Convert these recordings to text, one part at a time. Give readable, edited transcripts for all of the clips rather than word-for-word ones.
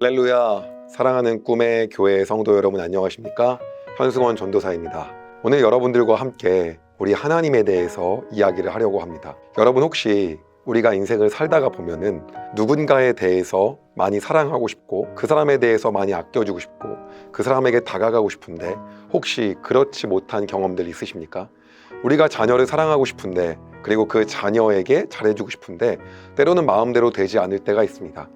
할렐루야. 사랑하는 꿈의 교회 성도 여러분 안녕하십니까? 현승원 전도사입니다. 오늘 여러분들과 함께 우리 하나님에 대해서 이야기를 하려고 합니다. 여러분 혹시 우리가 인생을 살다가 보면은 누군가에 대해서 많이 사랑하고 싶고 그 사람에 대해서 많이 아껴주고 싶고 그 사람에게 다가가고 싶은데 혹시 그렇지 못한 경험들 있으십니까? 우리가 자녀를 사랑하고 싶은데 그리고 그 자녀에게 잘해주고 싶은데 때로는 마음대로 되지 않을 때가 있습니다.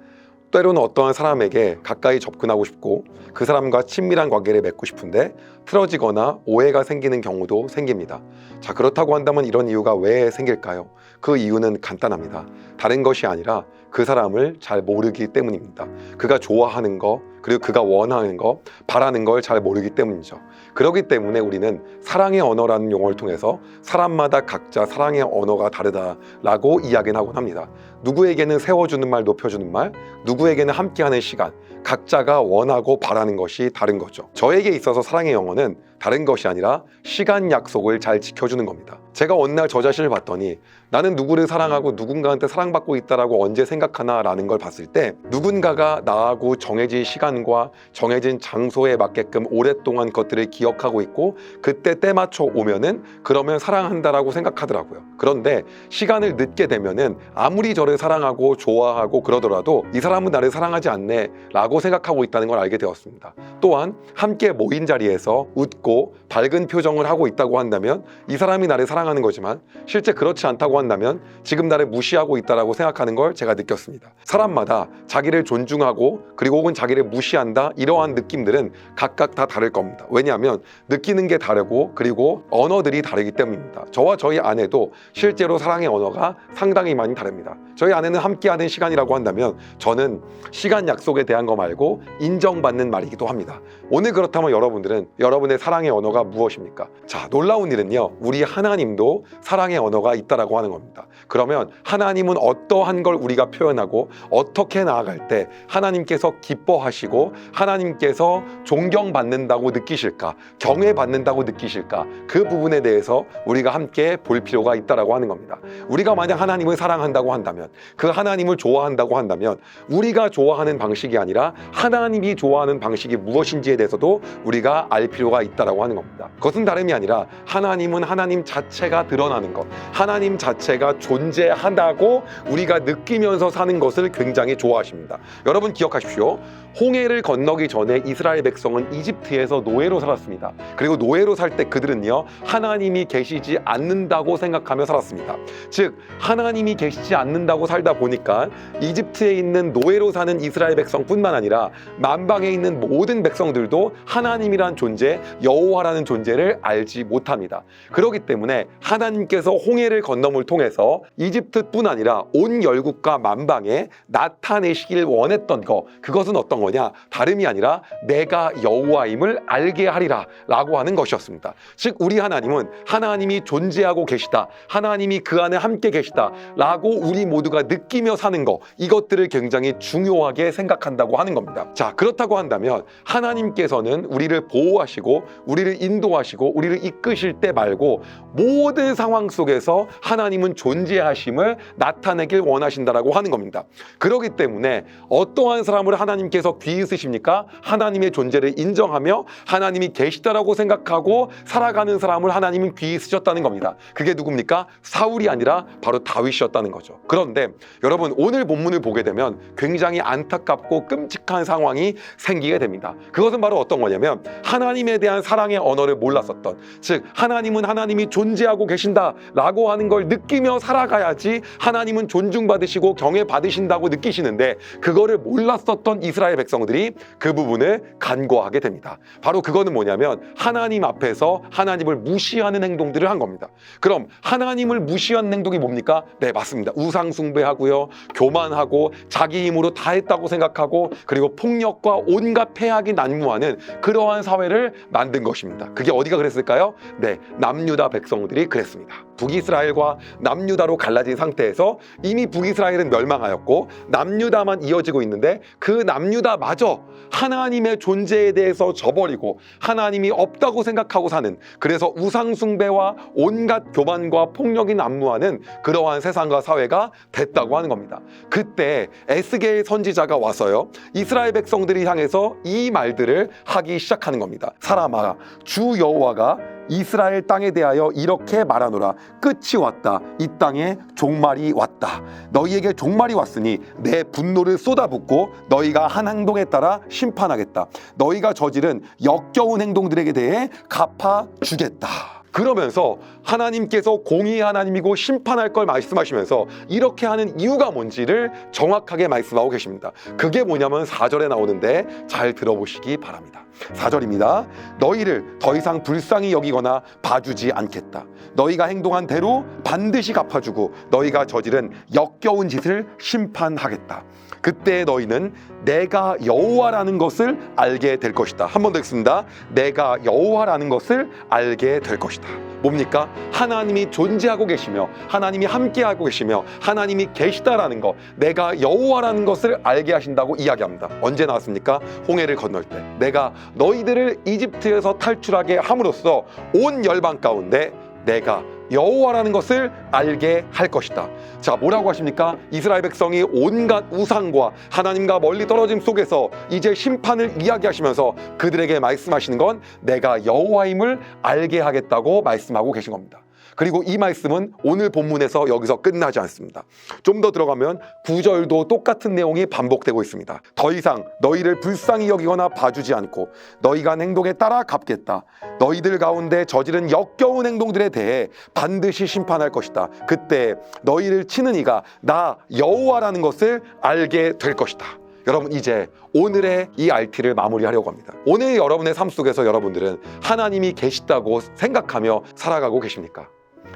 때로는 어떠한 사람에게 가까이 접근하고 싶고 그 사람과 친밀한 관계를 맺고 싶은데 틀어지거나 오해가 생기는 경우도 생깁니다. 자, 그렇다고 한다면 이런 이유가 왜 생길까요? 그 이유는 간단합니다. 다른 것이 아니라 그 사람을 잘 모르기 때문입니다. 그가 좋아하는 거, 그리고 그가 원하는 거, 바라는 걸 잘 모르기 때문이죠. 그렇기 때문에 우리는 사랑의 언어라는 용어를 통해서 사람마다 각자 사랑의 언어가 다르다라고 이야기는 하곤 합니다. 누구에게는 세워주는 말, 높여주는 말, 누구에게는 함께하는 시간, 각자가 원하고 바라는 것이 다른 거죠. 저에게 있어서 사랑의 영어는 다른 것이 아니라 시간 약속을 잘 지켜주는 겁니다. 제가 어느 날 저 자신을 봤더니 나는 누구를 사랑하고 누군가한테 사랑받고 있다라고 언제 생각하나 라는 걸 봤을 때 누군가가 나하고 정해진 시간과 정해진 장소에 맞게끔 오랫동안 것들을 기억하고 있고 그때 때 맞춰 오면은 그러면 사랑한다라고 생각하더라고요. 그런데 시간을 늦게 되면은 아무리 저를 사랑하고 좋아하고 그러더라도 이 사람은 나를 사랑하지 않네 라고 생각하고 있다는 걸 알게 되었습니다. 또한 함께 모인 자리에서 웃고 밝은 표정을 하고 있다고 한다면 이 사람이 나를 사랑하는 거지만 실제 그렇지 않다고 한다면 지금 나를 무시하고 있다라고 생각하는 걸 제가 느꼈습니다. 사람마다 자기를 존중하고 그리고 혹은 자기를 무시한다 이러한 느낌들은 각각 다 다를 겁니다. 왜냐하면 느끼는 게 다르고 그리고 언어들이 다르기 때문입니다. 저와 저희 아내도 실제로 사랑의 언어가 상당히 많이 다릅니다. 저희 아내는 함께하는 시간이라고 한다면 저는 시간 약속에 대한 거 말고 인정받는 말이기도 합니다. 오늘 그렇다면 여러분들은 여러분의 사랑의 언어가 무엇입니까? 자, 놀라운 일은요, 우리 하나님도 사랑의 언어가 있다라고 하는 겁니다. 그러면 하나님은 어떠한 걸 우리가 표현하고 어떻게 나아갈 때 하나님께서 기뻐하시고 하나님께서 존경받는다고 느끼실까, 경외받는다고 느끼실까, 그 부분에 대해서 우리가 함께 볼 필요가 있다라고 하는 겁니다. 우리가 만약 하나님을 사랑한다고 한다면, 그 하나님을 좋아한다고 한다면 우리가 좋아하는 방식이 아니라 하나님이 좋아하는 방식이 무엇인지에 대해서도 우리가 알 필요가 있다라고 하는 겁니다. 그것은 다름이 아니라 하나님은 하나님 자체가 드러나는 것, 하나님 자체가 존재한다고 우리가 느끼면서 사는 것을 굉장히 좋아하십니다. 여러분 기억하십시오. 홍해를 건너기 전에 이스라엘 백성은 이집트에서 노예로 살았습니다. 그리고 노예로 살 때 그들은요, 하나님이 계시지 않는다고 생각하며 살았습니다. 즉 하나님이 계시지 않는다고 살다 보니까 이집트에 있는 노예로 사는 이스라엘 백성뿐만 아니라 만방에 있는 모든 백성들도 하나님이란 존재, 여호와라는 존재를 알지 못합니다. 그렇기 때문에 하나님께서 홍해를 건너물 통해서 이집트뿐 아니라 온 열국과 만방에 나타내시길 원했던 것, 그것은 어떤 거냐? 다름이 아니라 내가 여호와임을 알게 하리라 라고 하는 것이었습니다. 즉 우리 하나님은 하나님이 존재하고 계시다, 하나님이 그 안에 함께 계시다 라고 우리 모두가 느끼며 사는 것, 이것들을 굉장히 중요하게 생각한다고 하는 겁니다. 자, 그렇다고 한다면 하나님께서는 우리를 보호하시고 우리를 인도하시고 우리를 이끄실 때 말고 모든 상황 속에서 하나님은 존재하심을 나타내길 원하신다라고 하는 겁니다. 그렇기 때문에 어떠한 사람을 하나님께서 귀있으십니까? 하나님의 존재를 인정하며 하나님이 계시다라고 생각하고 살아가는 사람을 하나님은 귀있으셨다는 겁니다. 그게 누굽니까? 사울이 아니라 바로 다윗이었다는 거죠. 그런데 여러분 오늘 본문을 보게 되면 굉장히 안타깝고 끔찍한 상황이 생기게 됩니다. 그것은 바로 어떤 거냐면 하나님에 대한 사랑의 언어를 몰랐었던, 즉 하나님은 하나님이 존재하고 계신다라고 하는 걸 느끼며 살아가야지 하나님은 존중받으시고 경외받으신다고 느끼시는데 그거를 몰랐었던 이스라엘 백성들이 그 부분을 간과하게 됩니다. 바로 그거는 뭐냐면 하나님 앞에서 하나님을 무시하는 행동들을 한 겁니다. 그럼 하나님을 무시하는 행동이 뭡니까? 네, 맞습니다. 우상 숭배하고요, 교만하고 자기 힘으로 다 했다고 생각하고 그리고 폭력과 온갖 폐악이 난무하는 그러한 사회를 만든 것입니다. 그게 어디가 그랬을까요? 네, 남유다 백성들이 백성들이 그랬습니다. 북이스라엘과 남유다로 갈라진 상태에서 이미 북이스라엘은 멸망하였고 남유다만 이어지고 있는데 그 남유다마저 하나님의 존재에 대해서 저버리고 하나님이 없다고 생각하고 사는, 그래서 우상숭배와 온갖 교만과 폭력이 난무하는 그러한 세상과 사회가 됐다고 하는 겁니다. 그때 에스겔 선지자가 와서요, 이스라엘 백성들이 향해서 이 말들을 하기 시작하는 겁니다. 사람아, 주 여호와가 이스라엘 땅에 대하여 이렇게 말하노라. 끝이 왔다. 이 땅에 종말이 왔다. 너희에게 종말이 왔으니 내 분노를 쏟아붓고 너희가 한 행동에 따라 심판하겠다. 너희가 저지른 역겨운 행동들에게 대해 갚아주겠다. 그러면서 하나님께서 공의 하나님이고 심판할 걸 말씀하시면서 이렇게 하는 이유가 뭔지를 정확하게 말씀하고 계십니다. 그게 뭐냐면 4절에 나오는데 잘 들어보시기 바랍니다. 4절입니다. 너희를 더 이상 불쌍히 여기거나 봐주지 않겠다. 너희가 행동한 대로 반드시 갚아주고 너희가 저지른 역겨운 짓을 심판하겠다. 그때 너희는 내가 여호와라는 것을 알게 될 것이다. 한 번 더 읽습니다. 내가 여호와라는 것을 알게 될 것이다. 뭡니까? 하나님이 존재하고 계시며 하나님이 함께하고 계시며 하나님이 계시다라는 것, 내가 여호와라는 것을 알게 하신다고 이야기합니다. 언제 나왔습니까? 홍해를 건널 때 내가 너희들을 이집트에서 탈출하게 함으로써 온 열방 가운데 내가 여호와라는 것을 알게 할 것이다. 자, 뭐라고 하십니까? 이스라엘 백성이 온갖 우상과 하나님과 멀리 떨어짐 속에서 이제 심판을 이야기하시면서 그들에게 말씀하시는 건 내가 여호와임을 알게 하겠다고 말씀하고 계신 겁니다. 그리고 이 말씀은 오늘 본문에서 여기서 끝나지 않습니다. 좀 더 들어가면 9절도 똑같은 내용이 반복되고 있습니다. 더 이상 너희를 불쌍히 여기거나 봐주지 않고 너희가 한 행동에 따라 갚겠다. 너희들 가운데 저지른 역겨운 행동들에 대해 반드시 심판할 것이다. 그때 너희를 치는 이가 나 여호와라는 것을 알게 될 것이다. 여러분, 이제 오늘의 이 RT를 마무리하려고 합니다. 오늘 여러분의 삶 속에서 여러분들은 하나님이 계시다고 생각하며 살아가고 계십니까?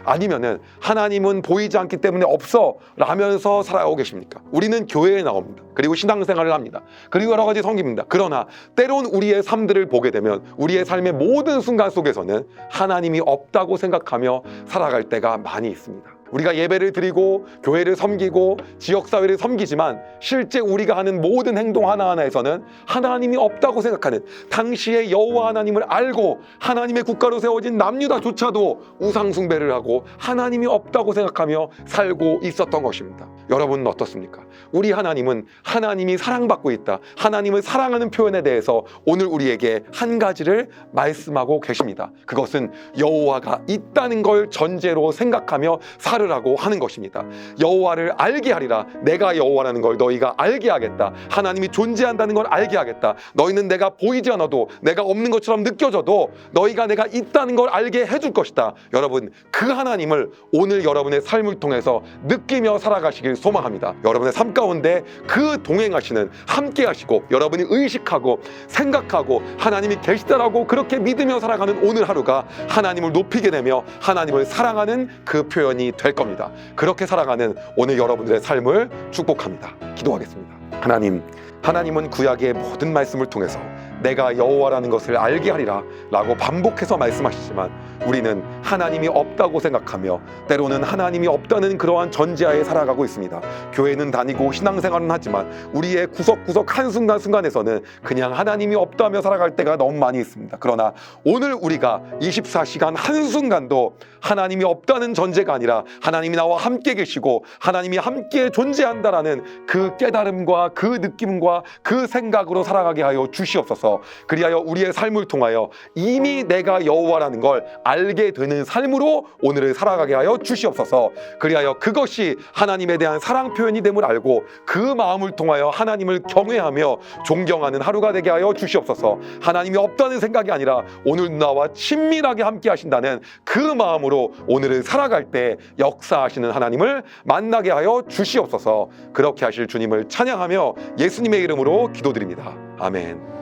아니면은 하나님은 보이지 않기 때문에 없어 라면서 살아가고 계십니까? 우리는 교회에 나옵니다. 그리고 신앙생활을 합니다. 그리고 여러 가지 섬깁니다. 그러나 때론 우리의 삶들을 보게 되면 우리의 삶의 모든 순간 속에서는 하나님이 없다고 생각하며 살아갈 때가 많이 있습니다. 우리가 예배를 드리고 교회를 섬기고 지역사회를 섬기지만 실제 우리가 하는 모든 행동 하나하나에서는 하나님이 없다고 생각하는, 당시에 여호와 하나님을 알고 하나님의 국가로 세워진 남유다조차도 우상숭배를 하고 하나님이 없다고 생각하며 살고 있었던 것입니다. 여러분은 어떻습니까? 우리 하나님은 하나님이 사랑받고 있다, 하나님을 사랑하는 표현에 대해서 오늘 우리에게 한 가지를 말씀하고 계십니다. 그것은 여호와가 있다는 걸 전제로 생각하며 살으라고 하는 것입니다. 여호와를 알게 하리라. 내가 여호와라는 걸 너희가 알게 하겠다. 하나님이 존재한다는 걸 알게 하겠다. 너희는 내가 보이지 않아도, 내가 없는 것처럼 느껴져도 너희가 내가 있다는 걸 알게 해줄 것이다. 여러분, 그 하나님을 오늘 여러분의 삶을 통해서 느끼며 살아가시길 소망합니다. 여러분의 삶 가운데 그 동행하시는, 함께 하시고 여러분이 의식하고 생각하고 하나님이 계시다라고 그렇게 믿으며 살아가는 오늘 하루가 하나님을 높이게 되며 하나님을 사랑하는 그 표현이 될 겁니다. 그렇게 살아가는 오늘 여러분들의 삶을 축복합니다. 기도하겠습니다. 하나님은 구약의 모든 말씀을 통해서 내가 여호와라는 것을 알게 하리라 라고 반복해서 말씀하시지만 우리는 하나님이 없다고 생각하며 때로는 하나님이 없다는 그러한 전제하에 살아가고 있습니다. 교회는 다니고 신앙생활은 하지만 우리의 구석구석 한순간순간에서는 그냥 하나님이 없다며 살아갈 때가 너무 많이 있습니다. 그러나 오늘 우리가 24시간 한순간도 하나님이 없다는 전제가 아니라 하나님이 나와 함께 계시고 하나님이 함께 존재한다라는 그 깨달음과 그 느낌과 그 생각으로 살아가게 하여 주시옵소서. 그리하여 우리의 삶을 통하여 이미 내가 여호와라는 걸 알게 되는 삶으로 오늘을 살아가게 하여 주시옵소서. 그리하여 그것이 하나님에 대한 사랑 표현이 됨을 알고 그 마음을 통하여 하나님을 경외하며 존경하는 하루가 되게 하여 주시옵소서. 하나님이 없다는 생각이 아니라 오늘 나와 친밀하게 함께 하신다는 그 마음으로 오늘을 살아갈 때 역사하시는 하나님을 만나게 하여 주시옵소서. 그렇게 하실 주님을 찬양하며 예수님의 이름으로 기도드립니다. 아멘.